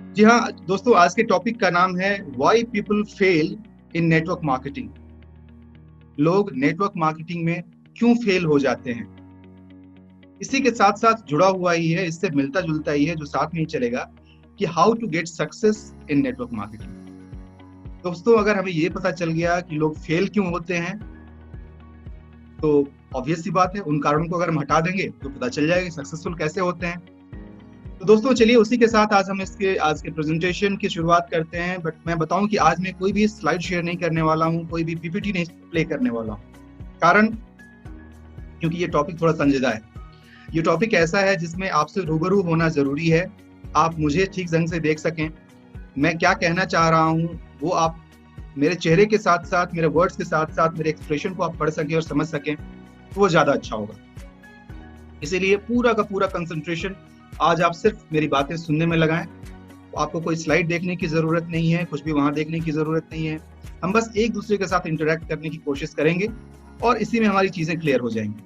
जी हाँ दोस्तों, आज के टॉपिक का नाम है why people fail in network marketing. लोग नेटवर्क मार्केटिंग में क्यों फेल हो जाते हैं। इसी के साथ साथ जुड़ा हुआ ही है, इससे मिलता जुलता ही है, जो साथ में ही चलेगा कि how to get success in network marketing. दोस्तों, अगर हमें ये पता चल गया कि लोग फेल क्यों होते हैं, तो ऑब्वियस सी बात है, उन कारणों को अगर हम हटा देंगे तो पता चल जाएगा सक्सेसफुल कैसे होते हैं। तो दोस्तों चलिए, उसी के साथ आज के प्रेजेंटेशन की शुरुआत करते हैं। बट मैं बताऊं कि आज मैं कोई भी स्लाइड शेयर नहीं करने वाला हूं, कोई भी पीपीटी नहीं प्ले करने वाला हूं। कारण, क्योंकि ये टॉपिक थोड़ा संजीदा है। ये टॉपिक ऐसा है जिसमें आपसे रूबरू होना जरूरी है, आप मुझे ठीक ढंग से देख सकें, मैं क्या कहना चाह रहा हूं वो आप मेरे चेहरे के साथ साथ, मेरे वर्ड्स के साथ साथ मेरे एक्सप्रेशन को आप पढ़ सकें और समझ सकें, तो वो ज्यादा अच्छा होगा। इसीलिए पूरा का पूरा कंसंट्रेशन आज आप सिर्फ मेरी बातें सुनने में लगाएं। आपको कोई स्लाइड देखने की जरूरत नहीं है, कुछ भी वहां देखने की जरूरत नहीं है। हम बस एक दूसरे के साथ इंटरेक्ट करने की कोशिश करेंगे और इसी में हमारी चीजें क्लियर हो जाएंगी।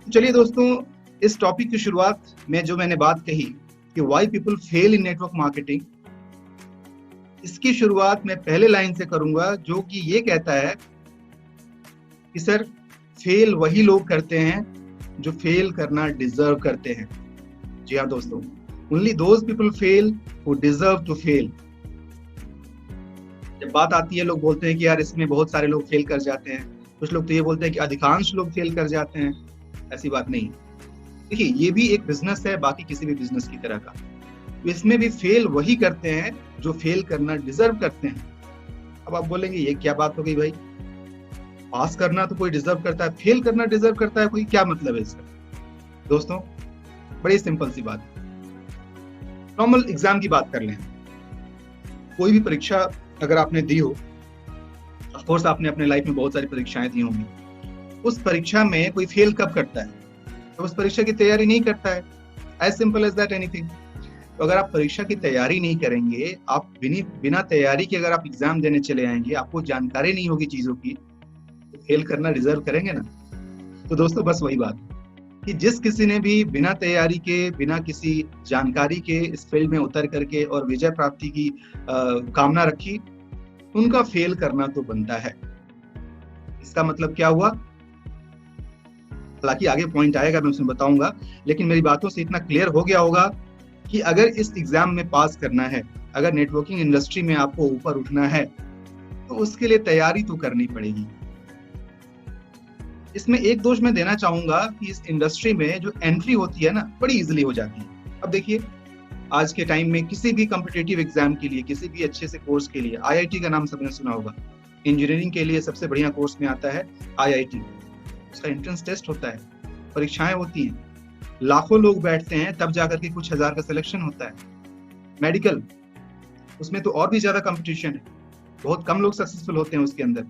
तो चलिए दोस्तों, इस टॉपिक की शुरुआत में जो मैंने बात कही कि why people fail in network marketing, इसकी शुरुआत मैं पहले लाइन से करूंगा, जो कि ये कहता है कि सर, फेल वही लोग करते हैं जो फेल करना डिजर्व करते हैं। जी हाँ दोस्तों, only those people fail who deserve to fail. जब बात आती है, लोग बोलते हैं कि यार इसमें बहुत सारे लोग फेल कर जाते हैं, कुछ लोग तो ये बोलते हैं कि अधिकांश लोग फेल कर जाते हैं। ऐसी बात नहीं। देखिए, ये भी एक बिजनेस है, बाकी किसी भी बिजनेस की तरह का। इसमें भी फेल वही करते हैं जो फेल करना डिजर्व करते हैं। अब आप बोलेंगे ये क्या बात हो गई भाई, पास करना तो कोई डिजर्व करता है, फेल करना डिजर्व करता है कोई, क्या मतलब है इसका। दोस्तों, बड़ी सिंपल सी बात। नॉर्मल एग्जाम की बात कर लें। कोई भी परीक्षा अगर आपने दी हो, ऑफ कोर्स आपने अपने लाइफ में बहुत सारी परीक्षाएं दी होंगी, उस परीक्षा में कोई फेल कब करता है? तो उस परीक्षा की तैयारी नहीं करता है। As simple as that anything. तो अगर आप परीक्षा की तैयारी नहीं करेंगे, आप बिना तैयारी के अगर आप एग्जाम देने चले आएंगे, आपको जानकारी नहीं होगी चीजों की, तो फेल करना डिजर्व करेंगे ना। तो दोस्तों, बस वही बात कि जिस किसी ने भी बिना तैयारी के, बिना किसी जानकारी के इस फील्ड में उतर करके और विजय प्राप्ति की कामना रखी, उनका फेल करना तो बनता है। इसका मतलब क्या हुआ? हालांकि आगे पॉइंट आएगा, मैं उसमें बताऊंगा, लेकिन मेरी बातों से इतना क्लियर हो गया होगा कि अगर इस एग्जाम में पास करना है, अगर नेटवर्किंग इंडस्ट्री में आपको ऊपर उठना है, तो उसके लिए तैयारी तो करनी पड़ेगी। इसमें एक दोष मैं देना चाहूंगा कि इस इंडस्ट्री में जो एंट्री होती है ना, बड़ी इजीली हो जाती है। अब देखिए, आज के टाइम में किसी भी कॉम्पिटिटिव एग्जाम के लिए, किसी भी अच्छे से कोर्स के लिए, आईआईटी का नाम सबने सुना होगा। इंजीनियरिंग के लिए सबसे बढ़िया कोर्स में आता है आईआईटी। उसका एंट्रेंस टेस्ट होता है, परीक्षाएं होती हैं, लाखों लोग बैठते हैं, तब जाकर के कुछ हजार का सिलेक्शन होता है। मेडिकल, उसमें तो और भी ज्यादा कंपटीशन है, बहुत कम लोग सक्सेसफुल होते हैं उसके अंदर।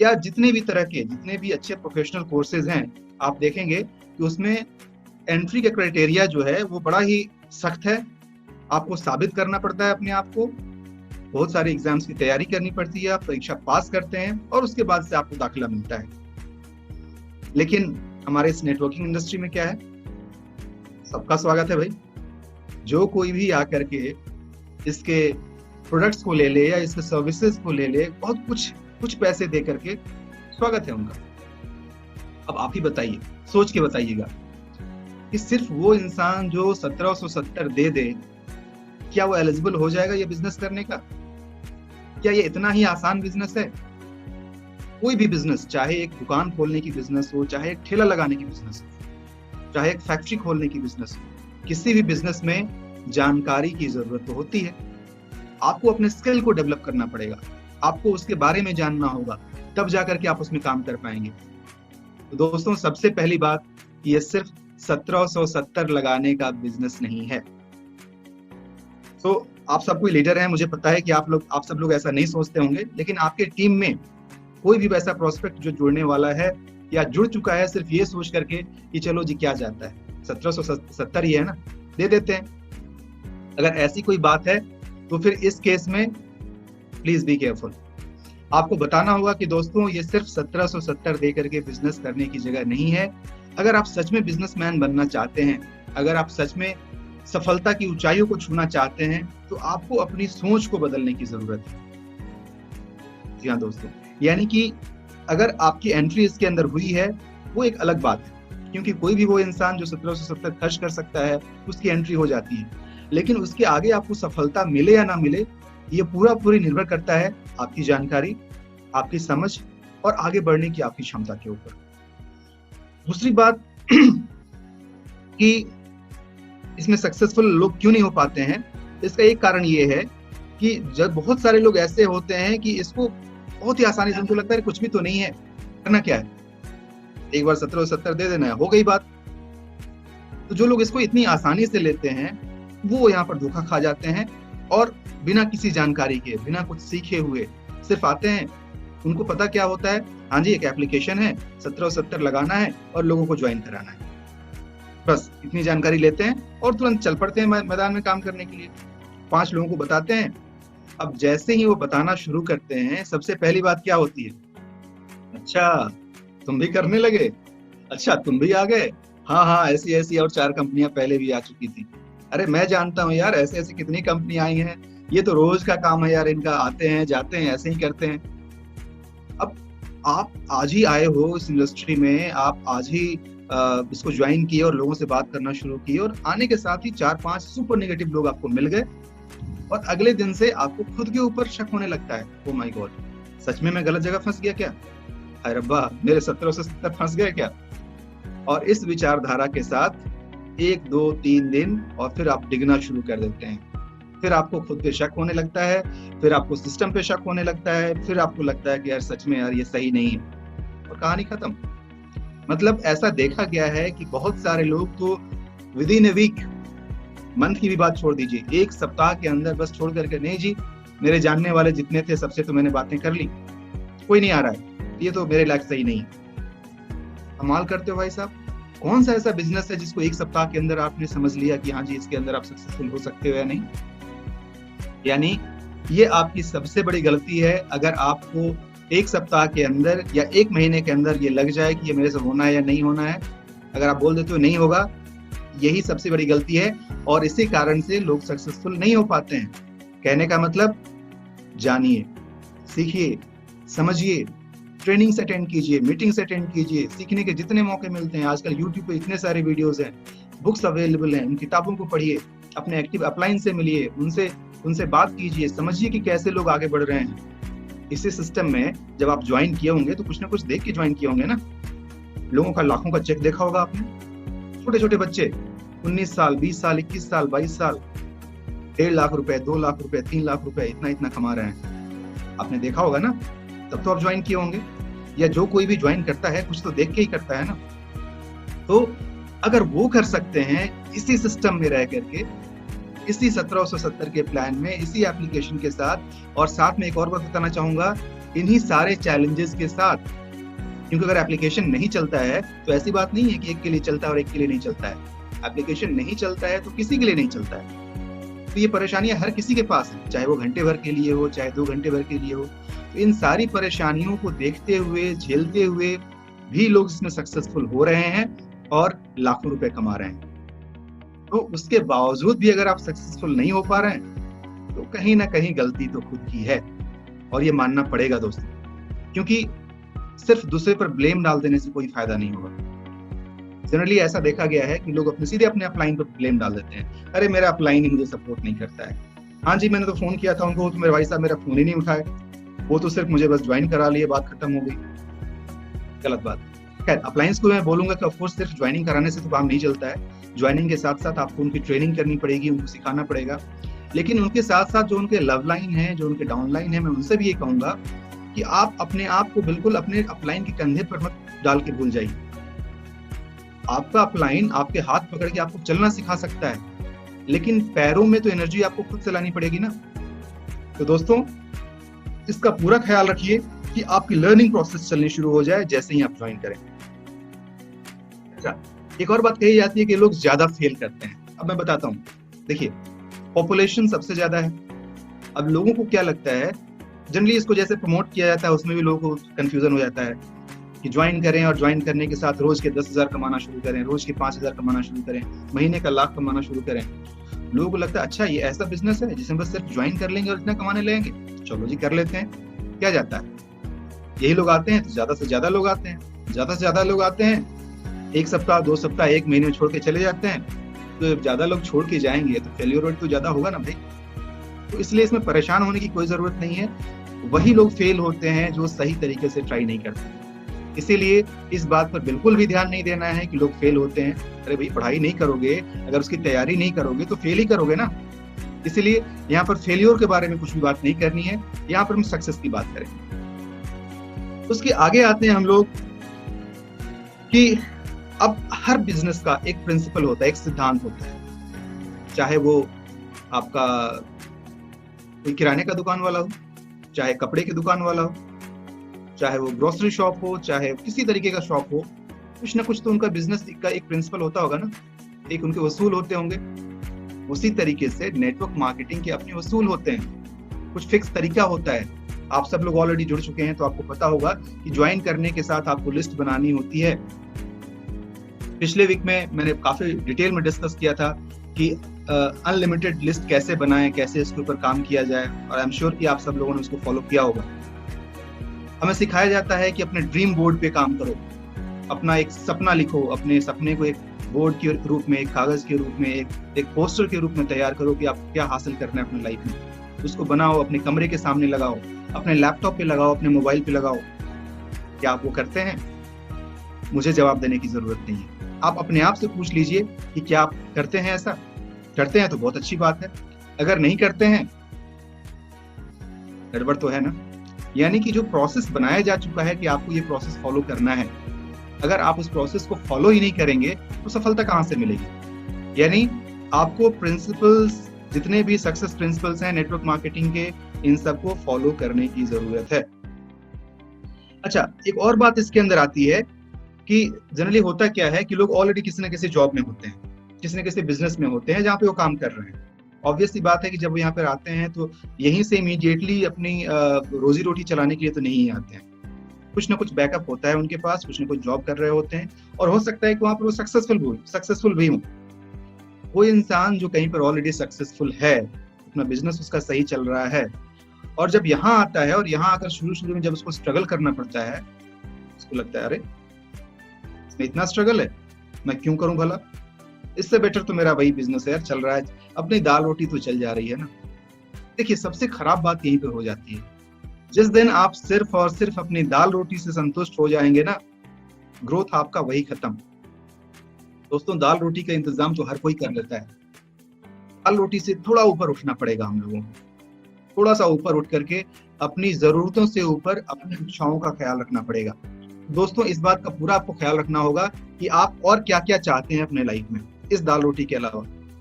या जितने भी तरह के, जितने भी अच्छे प्रोफेशनल कोर्सेज हैं, आप देखेंगे कि उसमें एंट्री का क्राइटेरिया जो है वो बड़ा ही सख्त है। आपको साबित करना पड़ता है अपने आप को, बहुत सारे एग्जाम्स की तैयारी करनी पड़ती है, आप परीक्षा पास करते हैं और उसके बाद से आपको दाखिला मिलता है। लेकिन हमारे इस नेटवर्किंग इंडस्ट्री में क्या है? सबका स्वागत है भाई। जो कोई भी आकर के इसके प्रोडक्ट्स को ले ले या इसके सर्विसेज को ले ले, बहुत कुछ पैसे दे करके स्वागत है उनका। अब आप ही बताइए, सोच के बताइएगा कि सिर्फ वो इंसान जो 1770 दे दे, क्या वो एलिजिबल हो जाएगा ये बिजनेस करने का? क्या ये इतना ही आसान बिजनेस है? कोई भी बिजनेस, चाहे एक दुकान खोलने की बिजनेस हो, चाहे एक ठेला लगाने की बिजनेस हो, चाहे एक फैक्ट्री खोलने की बिजनेस हो, किसी भी बिजनेस में जानकारी की जरूरत तो होती है। आपको अपने स्किल को डेवलप करना पड़ेगा, आपको उसके बारे में जानना होगा, तब जाकर के आप उसमें काम कर पाएंगे। तो दोस्तों, सबसे पहली बात, ये सिर्फ 1770 लगाने का बिजनेस नहीं है। तो आप सब कोई लीडर हैं, मुझे पता है कि आप सब लोग ऐसा नहीं सोचते होंगे, लेकिन आपके टीम में कोई भी वैसा प्रोस्पेक्ट जो जुड़ने वाला है या जुड़ चुका है सिर्फ ये सोच करके कि चलो जी क्या जाता है, 1770 ही है ना, दे देते हैं। अगर ऐसी कोई बात है तो फिर इस केस में प्लीज बी केयरफुल। आपको बताना होगा कि दोस्तों, ये सिर्फ 1770 दे करके बिजनेस करने की जगह नहीं है। अगर आप सच में बिजनेसमैन बनना चाहते हैं, अगर आप सच में सफलता की ऊंचाइयों को छूना चाहते हैं तो आपको अपनी सोच को बदलने की जरूरत है। जी हाँ दोस्तों, यानी कि अगर आपकी एंट्री इसके अंदर हुई है वो एक अलग बात है, क्योंकि कोई भी वो इंसान जो 1770 खर्च कर सकता है उसकी एंट्री हो जाती है, लेकिन उसके आगे आपको सफलता मिले या ना मिले ये पूरी निर्भर करता है आपकी जानकारी, आपकी समझ और आगे बढ़ने की आपकी क्षमता के ऊपर। दूसरी बात कि इसमें सक्सेसफुल लोग क्यों नहीं हो पाते हैं, इसका एक कारण ये है कि जब बहुत सारे लोग ऐसे होते हैं कि इसको बहुत ही आसानी से उनको लगता है कुछ भी तो नहीं है, करना क्या है, एक बार 1770 दे देना है, हो गई बात। तो जो लोग इसको इतनी आसानी से लेते हैं वो यहाँ पर धोखा खा जाते हैं और बिना किसी जानकारी के, बिना कुछ सीखे हुए सिर्फ आते हैं। उनको पता क्या होता है, हाँ जी एक एप्लीकेशन है, 1770 लगाना है और लोगों को ज्वाइन कराना है, बस इतनी जानकारी लेते हैं और तुरंत चल पड़ते हैं मैदान में काम करने के लिए। 5 लोगों को बताते हैं। अब जैसे ही वो बताना शुरू करते हैं सबसे पहली बात क्या होती है, अच्छा तुम भी करने लगे, अच्छा तुम भी आ गए, हाँ हाँ ऐसी ऐसी और 4 कंपनियां पहले भी आ चुकी थी। अरे मैं जानता हूँ यार, ऐसे ऐसे कितनी कंपनी आई हैं, ये तो रोज का काम है यार इनका, आते हैं जाते हैं ऐसे ही करते हैं। अब आप आज ही आए हो इस इंडस्ट्री में, आप आज ही इसको ज्वाइन किए और लोगों से बात करना शुरू किए और आने के साथ ही 4-5 सुपर नेगेटिव लोग आपको मिल गए और अगले दिन से आपको खुद के ऊपर शक होने लगता है, ओ माय गॉड सच में मैं गलत जगह फंस गया क्या, अरे रब्बा मेरे 1770 फंस गए क्या। और इस विचारधारा के साथ 1 2 3 दिन और फिर आप डिगना शुरू कर देते हैं, फिर आपको खुद पे शक होने लगता है, फिर आपको सिस्टम पे शक होने लगता है, फिर आपको लगता है कि यार सच में यार ये सही नहीं है और कहानी खत्म। मतलब ऐसा देखा गया है कि बहुत सारे लोग तो within a week, month की भी बात छोड़ दीजिए, 1 सप्ताह के अंदर बस छोड़ करके, नहीं जी मेरे जानने वाले जितने थे सबसे तो मैंने बातें कर ली, कोई नहीं आ रहा है, ये तो मेरे लायक सही नहीं है। कमाल करते हो भाई साहब, कौन सा ऐसा बिजनेस है जिसको 1 सप्ताह के अंदर आपने समझ लिया कि हाँ जी इसके अंदर आप सक्सेसफुल हो सकते हो या नहीं। यानी ये आपकी सबसे बड़ी गलती है। अगर आपको 1 सप्ताह के अंदर या 1 महीने के अंदर ये लग जाए कि ये मेरे से होना है या नहीं होना है, अगर आप बोल देते हो नहीं होगा, यही सबसे बड़ी गलती है और इसी कारण से लोग सक्सेसफुल नहीं हो पाते हैं। कहने का मतलब, जानिए, सीखिए, समझिए, ट्रेनिंग्स अटेंड कीजिए, मीटिंग्स अटेंड कीजिए, सीखने के जितने मौके मिलते हैं, आजकल यूट्यूब पे इतने सारे वीडियोस हैं, बुक्स अवेलेबल हैं, उन किताबों को पढ़िए, अपने एक्टिव अपलाइन से मिलिए, उनसे बात कीजिए, समझिए कि कैसे लोग आगे बढ़ रहे हैं। इसी सिस्टम में जब आप ज्वाइन किए होंगे तो कुछ ना कुछ देख के ज्वाइन किए होंगे ना। लोगों का लाखों का चेक देखा होगा आपने, छोटे छोटे बच्चे 19 साल 20 साल 21 साल 22 साल 1.5 लाख रुपए 2 लाख रुपए 3 लाख रुपए इतना कमा रहे हैं, आपने देखा होगा ना, तब तो आप ज्वाइन किए होंगे। या जो कोई भी ज्वाइन करता है कुछ तो देख के ही करता है ना। तो अगर वो कर सकते हैं इसी सिस्टम में रह करके, इसी 1770 के प्लान में, इसी एप्लीकेशन के साथ, और साथ में एक और बात बताना चाहूंगा, इन्हीं सारे चैलेंजेस के साथ, क्योंकि अगर एप्लीकेशन नहीं चलता है तो ऐसी बात नहीं है कि एक के लिए चलता है और एक के लिए नहीं चलता है। एप्लीकेशन नहीं चलता है तो किसी के लिए नहीं चलता है। तो ये परेशानियां हर किसी के पास है, चाहे वो घंटे भर के लिए हो, चाहे 2 घंटे भर के लिए हो। तो इन सारी परेशानियों को देखते हुए, झेलते हुए भी लोग इसमें सक्सेसफुल हो रहे हैं और लाखों रुपए कमा रहे हैं। तो उसके बावजूद भी अगर आप सक्सेसफुल नहीं हो पा रहे हैं तो कहीं ना कहीं गलती तो खुद की है और ये मानना पड़ेगा दोस्तों, क्योंकि सिर्फ दूसरे पर ब्लेम डाल देने से कोई फायदा नहीं होगा। जनरली ऐसा देखा गया है कि लोग सीधे अपने अपलाइन पर ब्लेम डाल देते हैं, अरे मेरा अपलाइन ही मुझे सपोर्ट नहीं करता है, हाँ जी मैंने तो फोन किया था उनको, तो मेरे भाई साहब मेरा फोन ही नहीं उठाए, वो तो सिर्फ मुझे बस ज्वाइन करा लिए, बात खत्म हो गई। गलत बात। खैर अप्लायंस को मैं बोलूंगा कि ऑफकोर्स सिर्फ ज्वाइनिंग कराने से तो काम नहीं चलता है, ज्वाइनिंग के साथ साथ आपको उनकी ट्रेनिंग करनी पड़ेगी, उनको सिखाना पड़ेगा, लेकिन उनके साथ साथ जो उनके लव लाइन है, जो उनके डाउन लाइन है, मैं उनसे भी ये कहूंगा कि आप अपने आप को बिल्कुल अपने अपलाइन के कंधे पर मत डाल के भूल जाइए। आपका अपलाइन आपके हाथ पकड़ के आपको चलना सिखा सकता है, लेकिन पैरों में तो एनर्जी आपको खुद से लानी पड़ेगी ना। तो दोस्तों इसका पूरा ख्याल रखिए कि आपकी लर्निंग प्रोसेस चलनी शुरू हो जाए जैसे ही आप ज्वाइन करें। अच्छा, एक और बात कही जाती है कि लोग ज्यादा फेल करते हैं। अब मैं बताता हूँ, देखिए पॉपुलेशन सबसे ज्यादा है। अब लोगों को क्या लगता है, जनरली इसको जैसे प्रमोट किया जाता है उसमें भी लोगों को कंफ्यूजन हो जाता है कि ज्वाइन करें और ज्वाइन करने के साथ रोज के 10,000 कमाना शुरू करें, रोज के 5,000 कमाना शुरू करें, महीने का लाख कमाना शुरू करें। लोगों को लगता है अच्छा ये ऐसा बिजनेस है जिसमें बस सिर्फ ज्वाइन कर लेंगे और इतना कमाने लगेंगे, चलो जी कर लेते हैं, क्या जाता है। यही लोग आते हैं तो ज्यादा से ज्यादा लोग आते हैं, ज्यादा से ज्यादा लोग आते हैं, 1 सप्ताह 2 सप्ताह 1 महीने में छोड़ के चले जाते हैं। तो जब ज्यादा लोग छोड़ के जाएंगे तो फेल्योर रेट तो ज्यादा होगा ना भाई। तो इसलिए इसमें परेशान होने की कोई जरूरत नहीं है। वही लोग फेल होते हैं जो सही तरीके से ट्राई नहीं करते। इसीलिए इस बात पर बिल्कुल भी ध्यान नहीं देना है कि लोग फेल होते हैं। अरे भाई पढ़ाई नहीं करोगे, अगर उसकी तैयारी नहीं करोगे तो फेल ही करोगे ना। इसीलिए यहाँ पर फेलियर के बारे में कुछ भी बात नहीं करनी है, यहाँ पर हम सक्सेस की बात करेंगे। उसके आगे आते हैं हम लोग कि अब हर बिजनेस का एक प्रिंसिपल होता है, एक सिद्धांत होता है। चाहे वो आपका कोई किराने का दुकान वाला हो, चाहे कपड़े की दुकान वाला हो, चाहे वो ग्रोसरी शॉप हो, चाहे किसी तरीके का शॉप हो, कुछ ना कुछ तो उनका बिजनेस का एक प्रिंसिपल होता होगा ना, एक उनके वसूल होते होंगे। उसी तरीके से नेटवर्क मार्केटिंग के अपने वसूल होते हैं, कुछ फिक्स तरीका होता है। आप सब लोग ऑलरेडी जुड़ चुके हैं तो आपको पता होगा कि ज्वाइन करने के साथ आपको लिस्ट बनानी होती है। पिछले वीक में मैंने काफी डिटेल में डिस्कस किया था कि अनलिमिटेड लिस्ट कैसे बनाएं, कैसे इसके ऊपर काम किया जाए, और आई एम श्योर कि आप सब लोगों ने उसको फॉलो किया होगा। हमें सिखाया जाता है कि अपने ड्रीम बोर्ड पे काम करो, अपना एक सपना लिखो, अपने सपने को एक बोर्ड के रूप में, एक कागज के रूप में, एक पोस्टर के रूप में तैयार करो कि आप क्या हासिल करना है अपनी लाइफ में। उसको बनाओ, अपने कमरे के सामने लगाओ, अपने लैपटॉप पे लगाओ, अपने मोबाइल पे लगाओ। क्या आप वो करते हैं? मुझे जवाब देने की जरूरत नहीं है। आप अपने आप से पूछ लीजिए कि क्या आप करते हैं ऐसा। करते हैं तो बहुत अच्छी बात है, अगर नहीं करते हैं गड़बड़ तो है ना। यानी कि जो प्रोसेस बनाया जा चुका है कि आपको ये प्रोसेस फॉलो करना है, अगर आप उस प्रोसेस को फॉलो ही नहीं करेंगे तो सफलता कहाँ से मिलेगी। यानी आपको प्रिंसिपल्स, जितने भी सक्सेस प्रिंसिपल्स हैं नेटवर्क मार्केटिंग के, इन सबको फॉलो करने की जरूरत है। अच्छा, एक और बात इसके अंदर आती है कि जनरली होता क्या है कि लोग ऑलरेडी किसी न किसी जॉब में होते हैं, किसी न किसी बिजनेस में होते हैं जहाँ पे वो काम कर रहे हैं। ऑब्वियस सी बात है कि जब वो यहाँ पर आते हैं तो यहीं से इमीडिएटली अपनी रोजी रोटी चलाने के लिए तो नहीं आते हैं। कुछ ना कुछ बैकअप होता है उनके पास, कुछ ना कुछ जॉब कर रहे होते हैं, और हो सकता है कि वहाँ पर वो सक्सेसफुल भी हो। वो इंसान जो कहीं पर ऑलरेडी सक्सेसफुल है, अपना बिजनेस उसका सही चल रहा है, और जब यहाँ आता है और यहाँ आकर शुरू में जब उसको स्ट्रगल करना पड़ता है, उसको लगता है अरे इसमें इतना स्ट्रगल है, मैं क्यों करूं भला, इससे बेटर तो मेरा वही बिजनेस है यार, चल रहा है, अपनी दाल रोटी तो चल जा रही है ना। देखिए, सबसे खराब बात यहीं पर हो जाती है, जिस दिन आप सिर्फ और सिर्फ अपनी दाल रोटी से संतुष्ट हो जाएंगे ना, ग्रोथ आपका वही खत्म। दोस्तों, दाल रोटी का इंतजाम तो हर कोई कर लेता है, दाल रोटी से थोड़ा ऊपर उठना पड़ेगा हम लोगों को, थोड़ा सा ऊपर उठ करके अपनी जरूरतों से ऊपर अपनी इच्छाओं का ख्याल रखना पड़ेगा। दोस्तों, इस बात का पूरा आपको ख्याल रखना होगा कि आप और क्या क्या चाहते हैं अपने लाइफ में इस दाल रोटी के अलावा।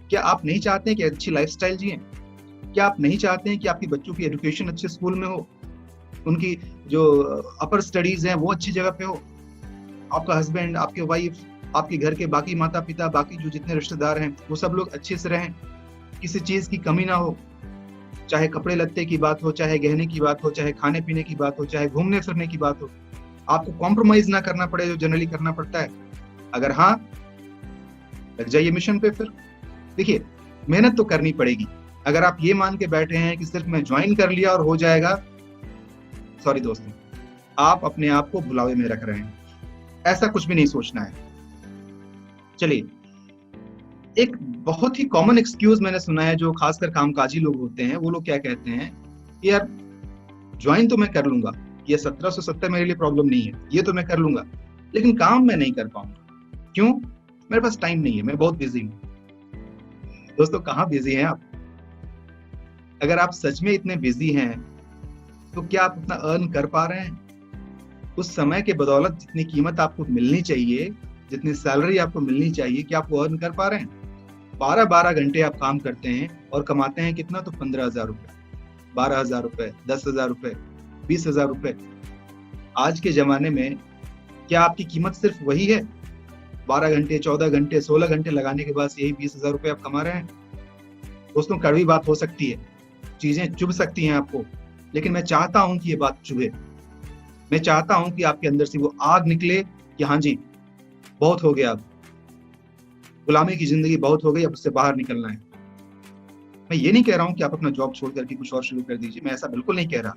क्या आप नहीं चाहते हैं कि अच्छी लाइफस्टाइल जिए? क्या आप नहीं चाहते हैं कि आपके बच्चों की एजुकेशन अच्छे स्कूल में हो, उनकी जो अपर स्टडीज हैं वो अच्छी जगह पे हो, आपका हस्बैंड, आपके वाइफ, आपके घर के बाकी माता पिता, बाकी जो जितने रिश्तेदार हैं वो सब लोग अच्छे से रहें, किसी चीज की कमी ना हो, चाहे कपड़े लत्ते की बात हो, चाहे गहने की बात हो, चाहे खाने पीने की बात हो, चाहे घूमने फिरने की बात हो, आपको कॉम्प्रोमाइज ना करना पड़े जो जनरली करना पड़ता है। अगर हाँ, लग जाइए मिशन पे। फिर देखिए, मेहनत तो करनी पड़ेगी। अगर आप ये मान के बैठे हैं कि सिर्फ मैं ज्वाइन कर लिया और हो जाएगा, सॉरी दोस्तों, आप अपने आप को भुलावे में रख रहे हैं। ऐसा कुछ भी नहीं सोचना है। चलिए, एक बहुत ही कॉमन एक्सक्यूज मैंने सुना है, जो खासकर कामकाजी लोग होते हैं, वो लोग क्या कहते हैं कि यार ज्वाइन तो मैं कर लूंगा, ये 1770 मेरे लिए प्रॉब्लम नहीं है, ये तो मैं कर लूंगा, लेकिन काम मैं नहीं कर पाऊंगा। क्यों? मेरे पास टाइम नहीं है, मैं बहुत बिजी हूं। दोस्तों, कहाँ बिजी हैं आप? अगर आप सच में इतने बिजी हैं तो क्या आप उतना अर्न कर पा रहे हैं? उस समय के बदौलत जितनी कीमत आपको मिलनी चाहिए, जितनी सैलरी आपको मिलनी चाहिए, क्या आप वो अर्न कर पा रहे हैं? 12-12 घंटे आप काम करते हैं और कमाते हैं कितना? तो 15,000 रुपए, 12,000 रुपए, 10,000 रुपए, 20,000 रुपए। आज के जमाने में क्या आपकी कीमत सिर्फ वही है? 12 घंटे, 14 घंटे, 16 घंटे लगाने के बाद यही 20,000 रुपए आप कमा रहे हैं? दोस्तों, कड़वी बात हो सकती है, चीजें चुभ सकती हैं आपको, लेकिन मैं चाहता हूं कि ये बात चुभे। मैं चाहता हूं कि आपके अंदर से वो आग निकले कि हाँ जी, बहुत हो गया, अब गुलामी की जिंदगी बहुत हो गई, अब उससे बाहर निकलना है। मैं ये नहीं कह रहा हूं कि आप अपना जॉब छोड़ करके कुछ और शुरू कर दीजिए, मैं ऐसा बिल्कुल नहीं कह रहा।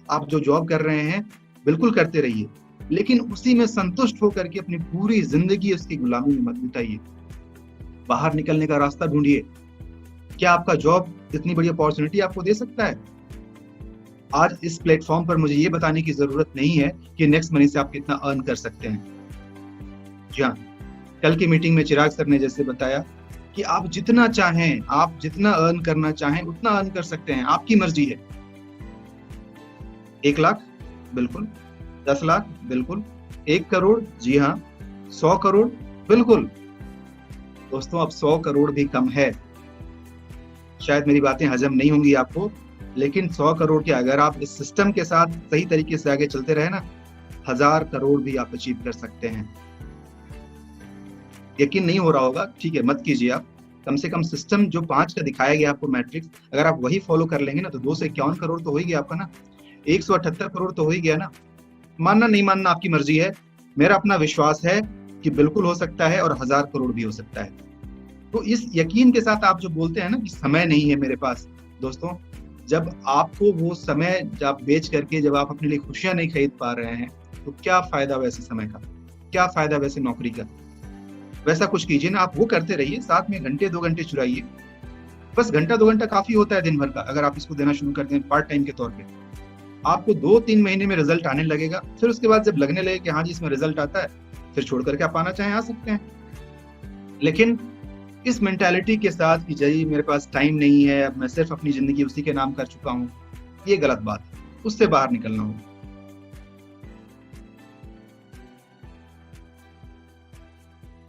आप जो जॉब कर रहे हैं बिल्कुल करते रहिए, लेकिन उसी में संतुष्ट होकर के अपनी पूरी जिंदगी उसकी गुलामी में मत बिताइए। बाहर निकलने का रास्ता ढूंढिए। क्या आपका जॉब इतनी बड़ी अपॉर्चुनिटी आपको दे सकता है? आज इस प्लेटफॉर्म पर मुझे ये बताने की जरूरत नहीं है कि नेक्स्ट मनी से आप कितना अर्न कर सकते हैं। जी हाँ, कल की मीटिंग में चिराग सर ने जैसे बताया कि आप जितना चाहें, आप जितना अर्न करना चाहें उतना अर्न कर सकते हैं, आपकी मर्जी है। 1 लाख बिल्कुल, 10 लाख बिल्कुल, 1 करोड़ जी हाँ, 100 करोड़ बिल्कुल। दोस्तों, अब 100 करोड़ भी कम है। शायद मेरी बातें हजम नहीं होंगी आपको, लेकिन 100 करोड़ के अगर आप इस सिस्टम के साथ सही तरीके से आगे चलते रहे ना, 1000 करोड़ भी आप अचीव कर सकते हैं। यकीन नहीं हो रहा होगा, ठीक है, मत कीजिए आप। कम से कम सिस्टम जो 5 का दिखाया गया आपको मैट्रिक्स, अगर आप वही फॉलो कर लेंगे ना, तो 2 से 51 करोड़ तो हो ही गया आपका ना, 178 करोड़ तो हो ही गया ना। मानना नहीं मानना आपकी मर्जी है। मेरा अपना विश्वास है कि बिल्कुल हो सकता है और 1000 करोड़ भी हो सकता है। तो इस यकीन के साथ आप जो बोलते हैं ना कि समय नहीं है मेरे पास, दोस्तों, जब आपको वो समय जब बेच करके जब आप अपने लिए खुशियां नहीं खरीद पा रहे हैं, तो क्या फायदा वैसे समय का, क्या फायदा वैसे नौकरी का? वैसा कुछ कीजिए ना, आप वो करते रहिए, साथ में घंटे 2 घंटे चुराइए। बस घंटा 2 घंटा काफी होता है दिन भर का, अगर आप इसको देना शुरू कर दें पार्ट टाइम के तौर पे। आपको 2-3 महीने में रिजल्ट आने लगेगा, फिर उसके बाद जब लगने लगे कि हाँ जी इसमें रिजल्ट आता है, फिर छोड़ करके आप आना चाहें आ सकते हैं। लेकिन इस मेंटालिटी के साथ कि जी मेरे पास टाइम नहीं है, अब मैं सिर्फ अपनी जिंदगी उसी के नाम कर चुका हूँ, ये गलत बात है। उससे बाहर निकलना होगा।